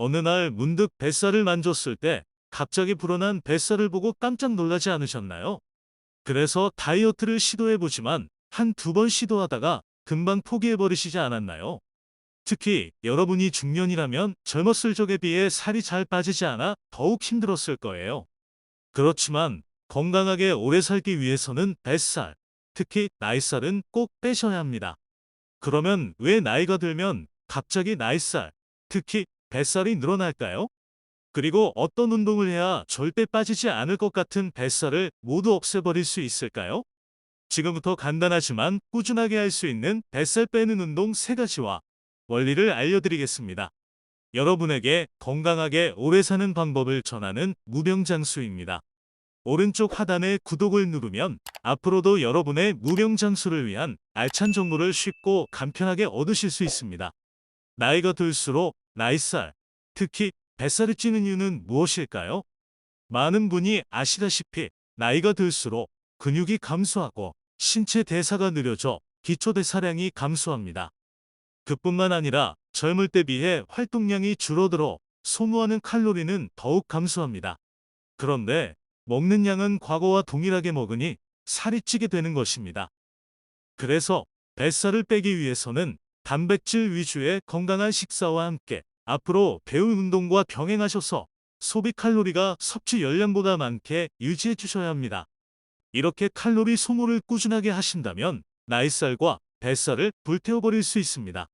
어느 날 문득 뱃살을 만졌을 때 갑자기 불어난 뱃살을 보고 깜짝 놀라지 않으셨나요? 그래서 다이어트를 시도해보지만 한 두 번 시도하다가 금방 포기해버리시지 않았나요? 특히 여러분이 중년이라면 젊었을 적에 비해 살이 잘 빠지지 않아 더욱 힘들었을 거예요. 그렇지만 건강하게 오래 살기 위해서는 뱃살, 특히 나이살은 꼭 빼셔야 합니다. 그러면 왜 나이가 들면 갑자기 나이살, 특히 뱃살이 늘어날까요? 그리고 어떤 운동을 해야 절대 빠지지 않을 것 같은 뱃살을 모두 없애버릴 수 있을까요? 지금부터 간단하지만 꾸준하게 할 수 있는 뱃살 빼는 운동 3가지와 원리를 알려드리겠습니다. 여러분에게 건강하게 오래 사는 방법을 전하는 무병장수입니다. 오른쪽 하단에 구독을 누르면 앞으로도 여러분의 무병장수를 위한 알찬 정보를 쉽고 간편하게 얻으실 수 있습니다. 나이가 들수록 나이살, 특히 뱃살이 찌는 이유는 무엇일까요? 많은 분이 아시다시피 나이가 들수록 근육이 감소하고 신체 대사가 느려져 기초 대사량이 감소합니다. 그뿐만 아니라 젊을 때 비해 활동량이 줄어들어 소모하는 칼로리는 더욱 감소합니다. 그런데 먹는 양은 과거와 동일하게 먹으니 살이 찌게 되는 것입니다. 그래서 뱃살을 빼기 위해서는 단백질 위주의 건강한 식사와 함께 앞으로 배운 운동과 병행하셔서 소비 칼로리가 섭취 열량보다 많게 유지해 주셔야 합니다. 이렇게 칼로리 소모를 꾸준하게 하신다면 나이살과 뱃살을 불태워버릴 수 있습니다.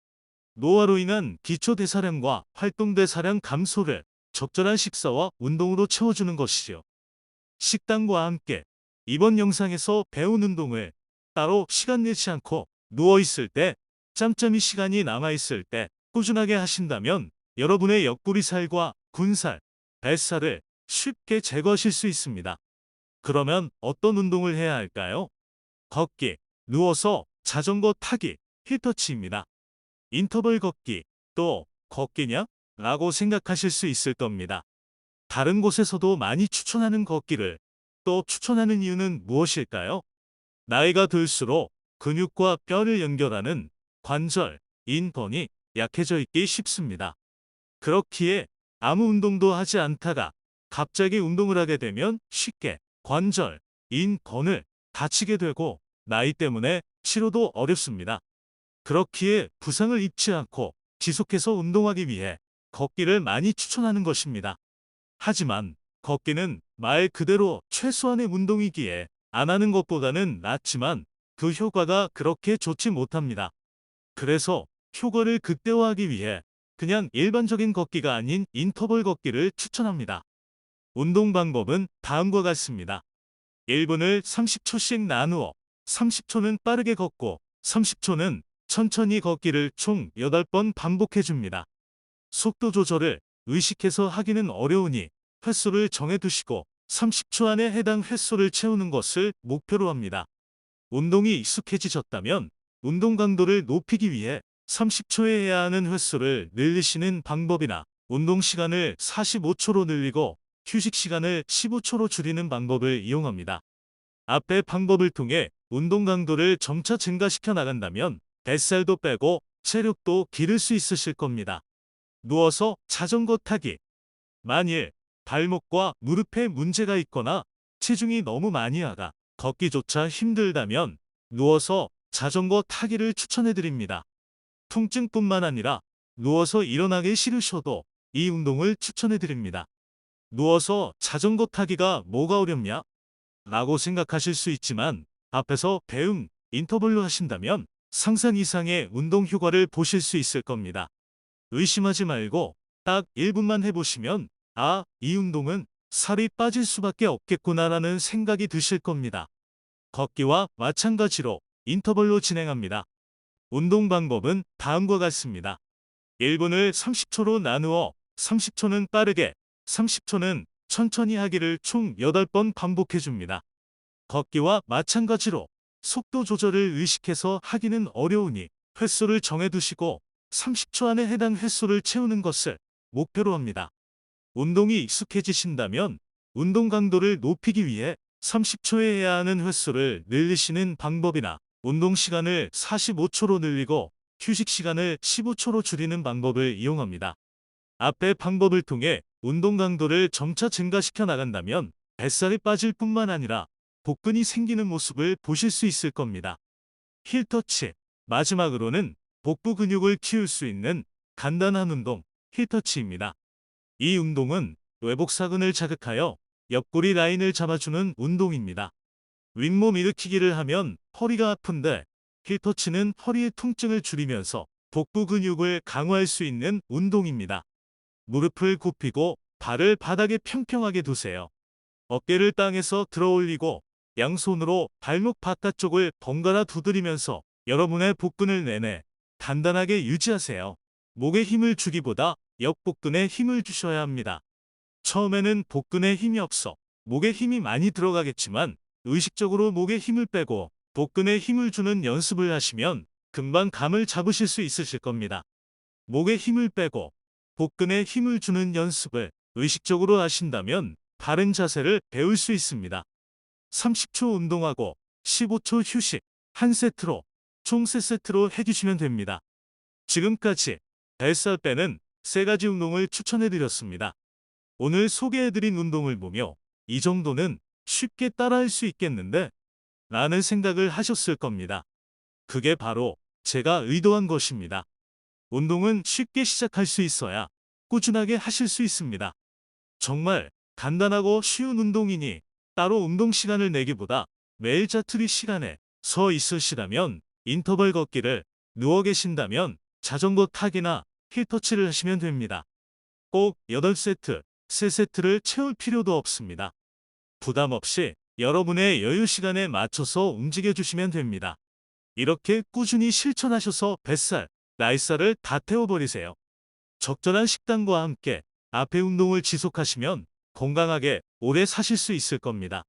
노화로 인한 기초 대사량과 활동 대사량 감소를 적절한 식사와 운동으로 채워주는 것이죠. 식단과 함께 이번 영상에서 배운 운동을 따로 시간 내지 않고 누워있을 때, 짬짬이 시간이 남아있을 때 꾸준하게 하신다면 여러분의 옆구리살과 군살, 뱃살을 쉽게 제거하실 수 있습니다. 그러면 어떤 운동을 해야 할까요? 걷기, 누워서 자전거 타기, 힐터치입니다. 인터벌 걷기, 또 걷기냐? 라고 생각하실 수 있을 겁니다. 다른 곳에서도 많이 추천하는 걷기를 또 추천하는 이유는 무엇일까요? 나이가 들수록 근육과 뼈를 연결하는 관절, 인번이 약해져 있기 쉽습니다. 그렇기에 아무 운동도 하지 않다가 갑자기 운동을 하게 되면 쉽게 관절, 인번을 다치게 되고 나이 때문에 치료도 어렵습니다. 그렇기에 부상을 입지 않고 지속해서 운동하기 위해 걷기를 많이 추천하는 것입니다. 하지만 걷기는 말 그대로 최소한의 운동이기에 안 하는 것보다는 낫지만 그 효과가 그렇게 좋지 못합니다. 그래서 효과를 극대화하기 위해 그냥 일반적인 걷기가 아닌 인터벌 걷기를 추천합니다. 운동 방법은 다음과 같습니다. 1분을 30초씩 나누어 30초는 빠르게 걷고 30초는 천천히 걷기를 총 8번 반복해줍니다. 속도 조절을 의식해서 하기는 어려우니 횟수를 정해두시고 30초 안에 해당 횟수를 채우는 것을 목표로 합니다. 운동이 익숙해지셨다면 운동 강도를 높이기 위해 30초에 해야 하는 횟수를 늘리시는 방법이나 운동 시간을 45초로 늘리고 휴식 시간을 15초로 줄이는 방법을 이용합니다. 앞의 방법을 통해 운동 강도를 점차 증가시켜 나간다면 뱃살도 빼고 체력도 기를 수 있으실 겁니다. 누워서 자전거 타기. 만일 발목과 무릎에 문제가 있거나 체중이 너무 많이 나가 걷기조차 힘들다면 누워서 자전거 타기를 추천해드립니다. 통증뿐만 아니라 누워서 일어나기 싫으셔도 이 운동을 추천해드립니다. 누워서 자전거 타기가 뭐가 어렵냐? 라고 생각하실 수 있지만 앞에서 배운 인터벌로 하신다면 상상 이상의 운동 효과를 보실 수 있을 겁니다. 의심하지 말고 딱 1분만 해보시면 이 운동은 살이 빠질 수밖에 없겠구나라는 생각이 드실 겁니다. 걷기와 마찬가지로 인터벌로 진행합니다. 운동 방법은 다음과 같습니다. 1분을 30초로 나누어 30초는 빠르게, 30초는 천천히 하기를 총 8번 반복해줍니다. 걷기와 마찬가지로 속도 조절을 의식해서 하기는 어려우니 횟수를 정해두시고 30초 안에 해당 횟수를 채우는 것을 목표로 합니다. 운동이 익숙해지신다면 운동 강도를 높이기 위해 30초에 해야 하는 횟수를 늘리시는 방법이나 운동 시간을 45초로 늘리고 휴식 시간을 15초로 줄이는 방법을 이용합니다. 앞의 방법을 통해 운동 강도를 점차 증가시켜 나간다면 뱃살이 빠질 뿐만 아니라 복근이 생기는 모습을 보실 수 있을 겁니다. 힐터치. 마지막으로는 복부 근육을 키울 수 있는 간단한 운동, 힐터치입니다. 이 운동은 외복사근을 자극하여 옆구리 라인을 잡아주는 운동입니다. 윗몸 일으키기를 하면 허리가 아픈데 힐터치는 허리의 통증을 줄이면서 복부 근육을 강화할 수 있는 운동입니다. 무릎을 굽히고 발을 바닥에 평평하게 두세요. 어깨를 땅에서 들어 올리고 양손으로 발목 바깥쪽을 번갈아 두드리면서 여러분의 복근을 내내 단단하게 유지하세요. 목에 힘을 주기보다 옆복근에 힘을 주셔야 합니다. 처음에는 복근에 힘이 없어 목에 힘이 많이 들어가겠지만 의식적으로 목에 힘을 빼고 복근에 힘을 주는 연습을 하시면 금방 감을 잡으실 수 있으실 겁니다. 목에 힘을 빼고 복근에 힘을 주는 연습을 의식적으로 하신다면 바른 자세를 배울 수 있습니다. 30초 운동하고 15초 휴식, 한 세트로 총 3세트로 해주시면 됩니다. 지금까지 뱃살 빼는 3가지 운동을 추천해드렸습니다. 오늘 소개해드린 운동을 보며 이 정도는 쉽게 따라할 수 있겠는데? 라는 생각을 하셨을 겁니다. 그게 바로 제가 의도한 것입니다. 운동은 쉽게 시작할 수 있어야 꾸준하게 하실 수 있습니다. 정말 간단하고 쉬운 운동이니 따로 운동 시간을 내기보다 매일 자투리 시간에 서 있으시다면 인터벌 걷기를, 누워 계신다면 자전거 타기나 힐터치를 하시면 됩니다. 꼭 8세트, 3세트를 채울 필요도 없습니다. 부담 없이 여러분의 여유 시간에 맞춰서 움직여 주시면 됩니다. 이렇게 꾸준히 실천하셔서 뱃살, 나이살을 다 태워버리세요. 적절한 식단과 함께 앞의 운동을 지속하시면 건강하게 오래 사실 수 있을 겁니다.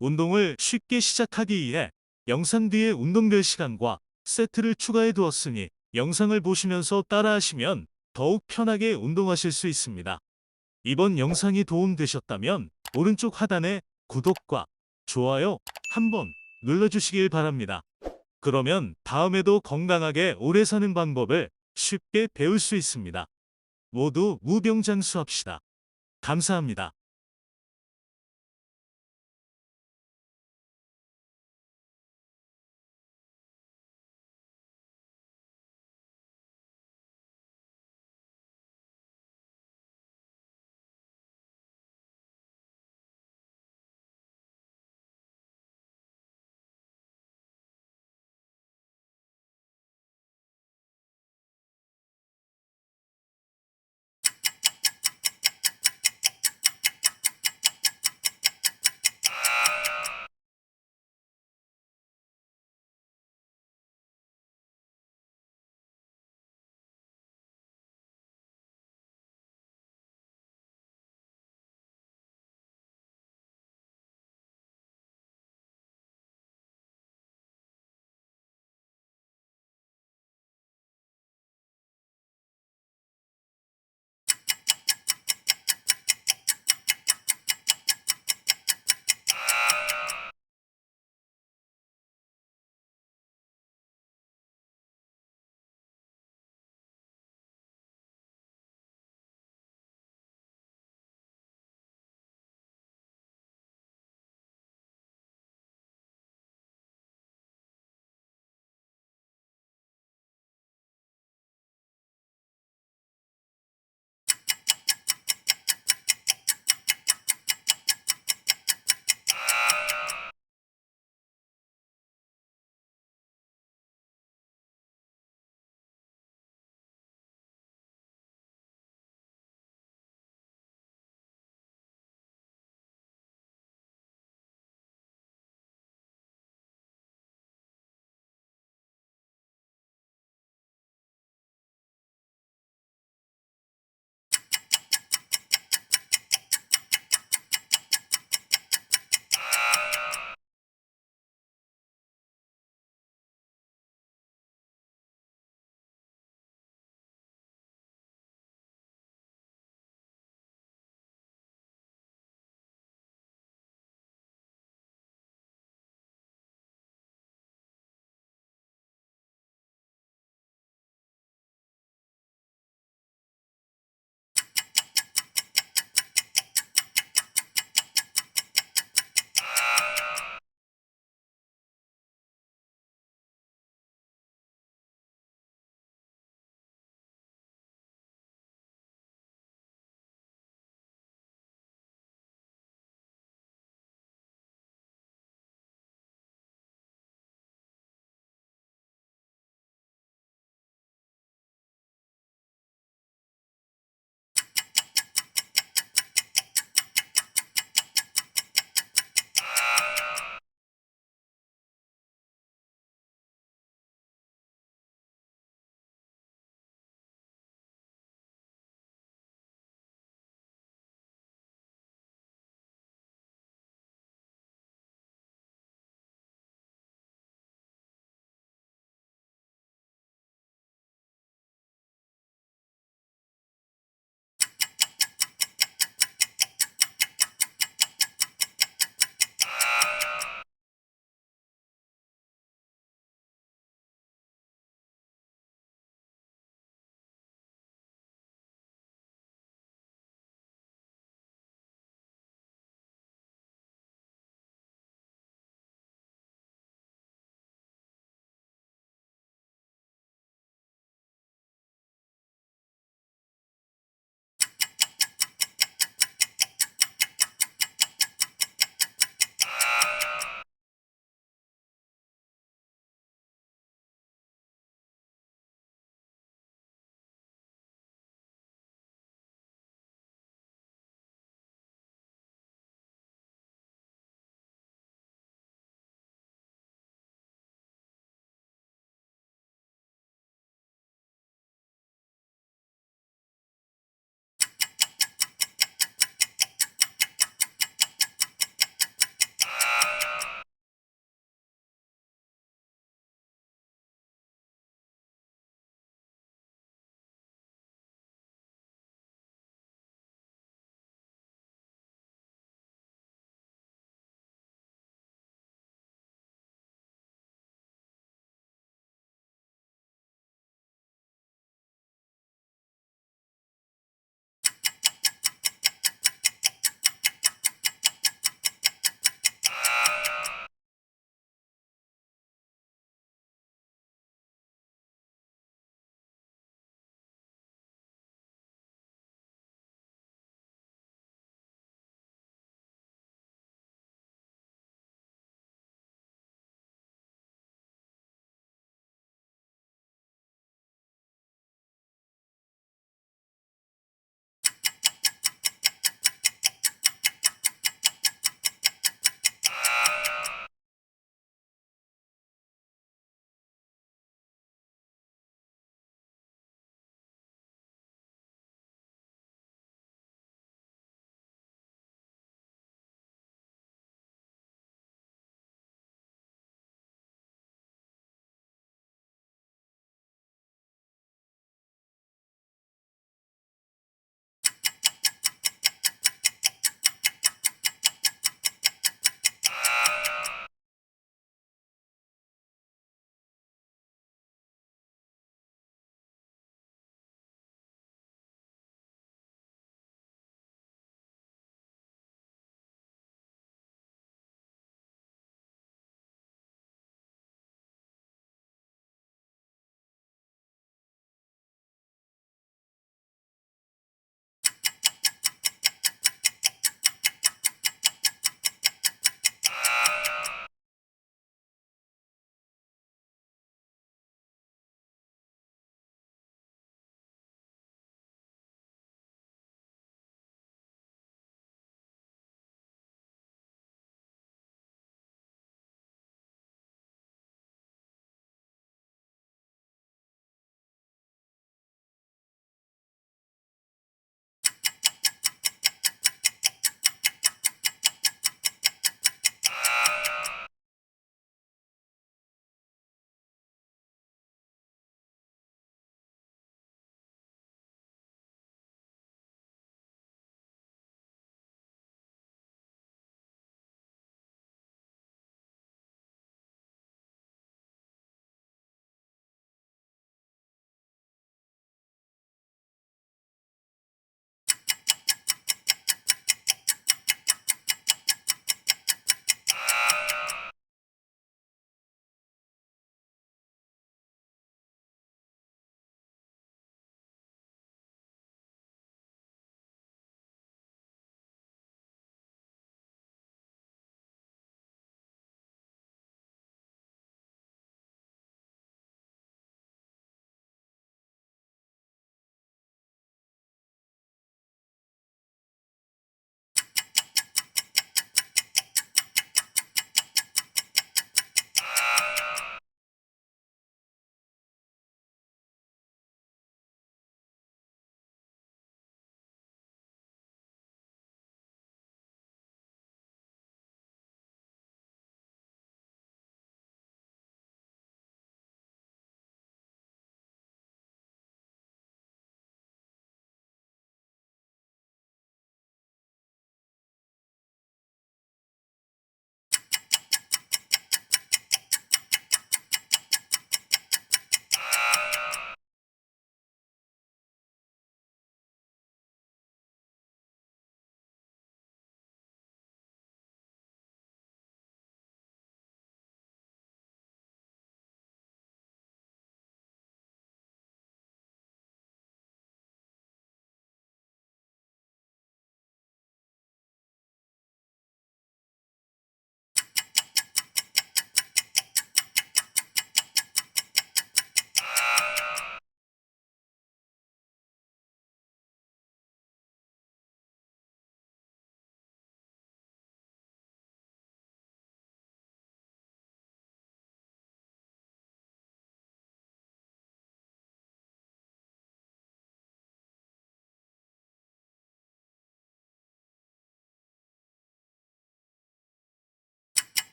운동을 쉽게 시작하기 위해 영상 뒤에 운동별 시간과 세트를 추가해 두었으니 영상을 보시면서 따라하시면 더욱 편하게 운동하실 수 있습니다. 이번 영상이 도움되셨다면 오른쪽 하단에 구독과 좋아요 한번 눌러주시길 바랍니다. 그러면 다음에도 건강하게 오래 사는 방법을 쉽게 배울 수 있습니다. 모두 무병장수합시다. 감사합니다.